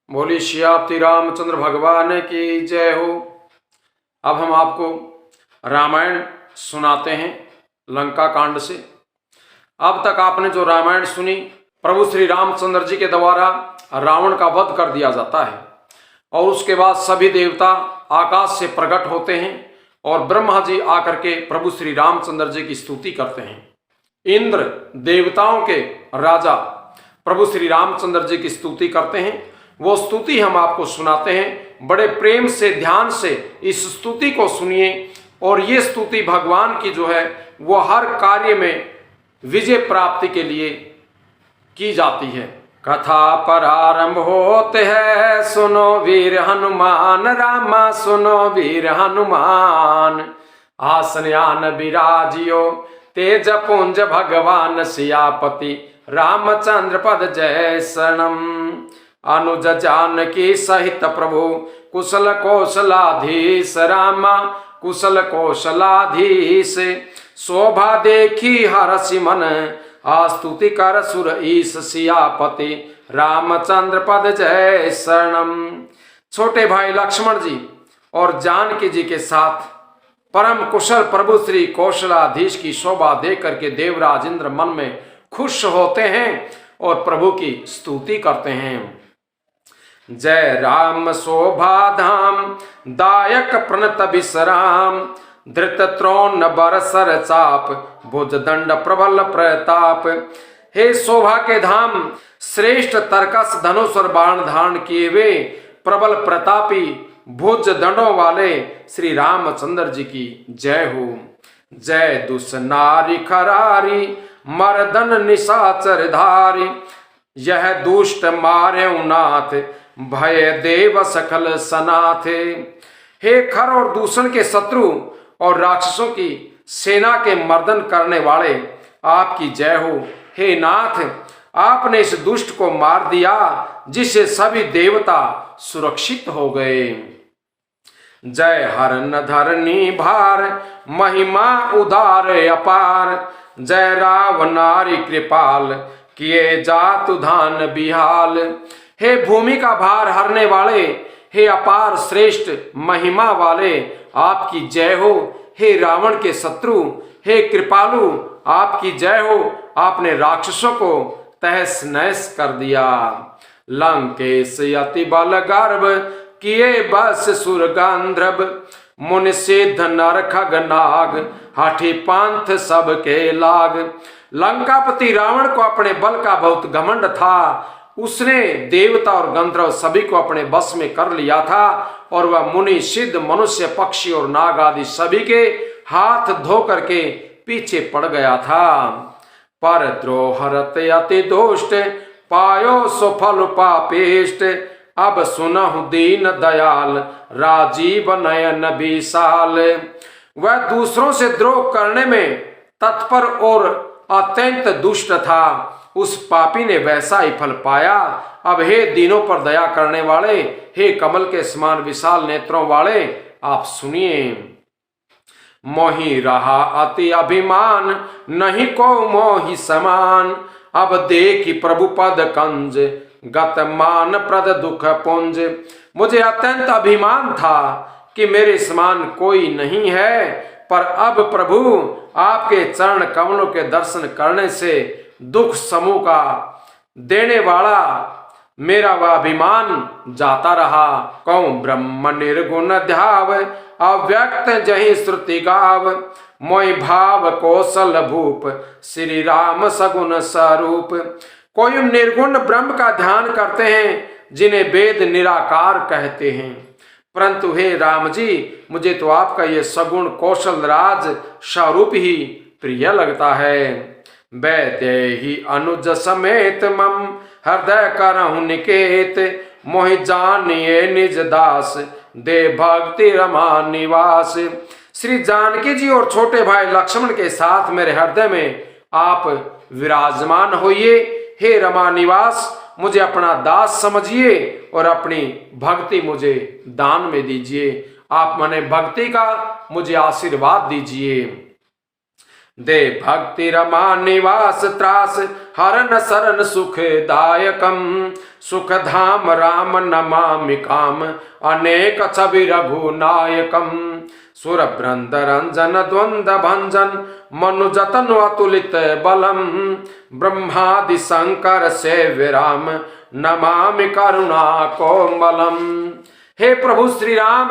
बोली श्री रामचंद्र भगवान की जय हो। अब हम आपको रामायण सुनाते हैं लंका कांड से। अब तक आपने जो रामायण सुनी, प्रभु श्री रामचंद्र जी के द्वारा रावण का वध कर दिया जाता है और उसके बाद सभी देवता आकाश से प्रकट होते हैं और ब्रह्मा जी आकर के प्रभु श्री रामचंद्र जी की स्तुति करते हैं। इंद्र देवताओं के राजा प्रभु श्री रामचंद्र जी की स्तुति करते हैं। वो स्तुति हम आपको सुनाते हैं। बड़े प्रेम से ध्यान से इस स्तुति को सुनिए और ये स्तुति भगवान की जो है वो हर कार्य में विजय प्राप्ति के लिए की जाती है। कथा प्रारंभ होते है, सुनो वीर हनुमान रामा, सुनो वीर हनुमान। आसनयान विराजियो तेज पुंज भगवान सियापति, रामचंद्र पद जय शरणम। अनुज जानकी सहित प्रभु, कुशल कौशलाधीश रामा, कुशल कौशलाधीश। शोभा देखी हरसि मन, आस्तुति कर सुर ईश सियापति, रामचंद्र पद जय शरणम। छोटे भाई लक्ष्मण जी और जानकी जी के साथ परम कुशल प्रभु श्री कौशलाधीश की शोभा देख करके देवराज इंद्र मन में खुश होते हैं और प्रभु की स्तुति करते हैं। जय राम शोभा धाम, दायक प्रणत विश्राम। धृत त्रोण बरसर चाप, भुज दंड प्रबल प्रताप। हे शोभा के धाम, श्रेष्ठ तरकस धनुष और बाण धारण किए वे प्रबल प्रतापी भुज दंडों वाले श्री रामचंद्र जी की जय हो। जय दुष्नारी खरारी, मर्दन निशाचर धारी। यह दुष्ट मारे नाथ, भय देव सकल सनाथे। हे खर और दूषण के शत्रु और राक्षसों की सेना के मर्दन करने वाले, आपकी जय हो। हे नाथ, आपने इस दुष्ट को मार दिया जिससे सभी देवता सुरक्षित हो गए। जय हरन धरनी भार, महिमा उदार अपार। जय रावनारी कृपाल, किए जातु धान बिहाल। हे भूमि का भार हरने वाले, हे अपार श्रेष्ठ महिमा वाले, आपकी जय हो। हे रावण के शत्रु, हे कृपालु, आपकी जय हो। आपने राक्षसों को तहस नहस कर दिया। लंकेश अति बल गर्भ, किए बस सुर गंधर्व। मुनि सिद्ध नर खग नाग, हाथी पंथ सबके लाग। लंकापति रावण को अपने बल का बहुत घमंड था। उसने देवता और गंधर्व सभी को अपने बस में कर लिया था और वह मुनि सिद्ध मनुष्य पक्षी और नाग आदि सभी के हाथ धो करके पीछे पड़ गया था। पर द्रोहरत अति दुष्ट, पायो सुफल पापिष्ट। अब सुनहु दीन दयाल, राजीव नयन विशाल। वह दूसरों से द्रोह करने में तत्पर और अत्यंत दुष्ट था। उस पापी ने वैसा ही फल पाया। अब हे दीनों पर दया करने वाले, हे कमल के समान विशाल नेत्रों वाले, आप सुनिए। मोहि रहा अति अभिमान, नहीं को मोहि समान। अब देखी प्रभु पद कंज, गत मान प्रद दुख पुंज। मुझे अत्यंत अभिमान था कि मेरे समान कोई नहीं है, पर अब प्रभु आपके चरण कमलों के दर्शन करने से दुख समूह का देने वाला मेरा वह अभिमान जाता रहा। कहूं ब्रह्म निर्गुण ध्याव, अव्यक्त जही श्रुति गाव। मोहि भाव कौशल भूप, श्री राम सगुण स्वरूप। कोई निर्गुण ब्रह्म का ध्यान करते हैं जिन्हें वेद निराकार कहते हैं, परंतु हे राम जी, मुझे तो आपका ये सगुण कौशल राज स्वरूप ही प्रिय लगता है। वैद्य ही अनुज समेत मम, हृदय करहु निकेत। मोहि जानिए निज दास, दे भक्ति रमा निवास। श्री जानकी जी और छोटे भाई लक्ष्मण के साथ मेरे हृदय में आप विराजमान होइए। हे रमा निवास, मुझे अपना दास समझिए और अपनी भक्ति मुझे दान में दीजिए। आप मने भक्ति का मुझे आशीर्वाद दीजिए। दे भक्ति रमा निवास त्रास हरन सरन सुखदायकम सुख धाम राम नमामि काम अनेक छवि रघुनायकम सुर बृंद रंजन द्वंद भंजन मनु जतन अतुलित बलम ब्रह्मादि शंकर सेव्य राम नमामि करुणा कोमलम। हे प्रभु श्री राम,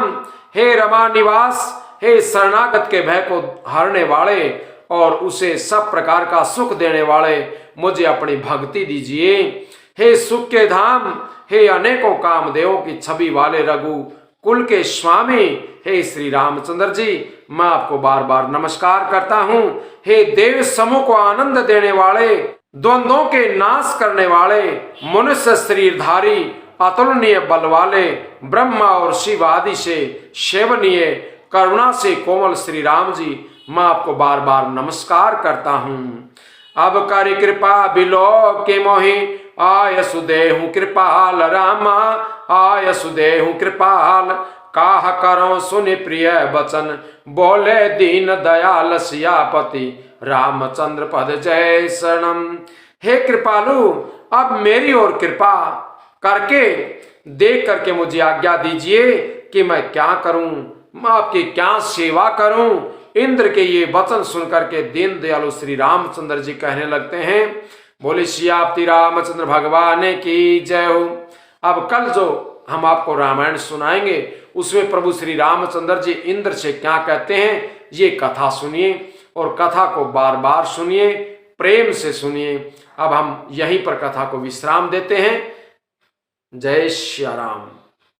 हे रमा निवास, हे शरणागत के भय को हरने वाले और उसे सब प्रकार का सुख देने वाले, मुझे अपनी भक्ति दीजिए। हे सुख के धाम, हे अनेकों कामदेवों की छवि वाले रघु कुल के स्वामी, हे श्री रामचंद्र जी, मैं आपको बार बार नमस्कार करता हूँ। हे देव समूह को आनंद देने वाले, द्वंद्वों के नाश करने वाले, मनुष्य शरीरधारी, अतुलनीय बल वाले, ब्रह्मा और शिव आदि से सेवनीय, करुणा से कोमल श्री राम जी, मैं आपको बार बार नमस्कार करता हूँ। अब कर कृपा बिलो के मोहि आय सुदेहु कृपाल रामा, आय सुदेहु कृपाल काह करो सुनि प्रिय बचन, बोले दीन दयाल सियापति रामचंद्र पद जय शरणम। हे कृपालु, अब मेरी ओर कृपा करके देख करके मुझे आज्ञा दीजिए कि मैं क्या करूं, मैं आपकी क्या सेवा करूं। इंद्र के ये वचन सुनकर के दीन दयालु श्री रामचंद्र जी कहने लगते हैं, बोले सियापति रामचंद्र भगवान की जय हो। अब कल जो हम आपको रामायण सुनाएंगे उसमें प्रभु श्री रामचंद्र जी इंद्र से क्या कहते हैं, ये कथा सुनिए और कथा को बार बार सुनिए, प्रेम से सुनिए। अब हम यहीं पर कथा को विश्राम देते हैं। जय श्री राम।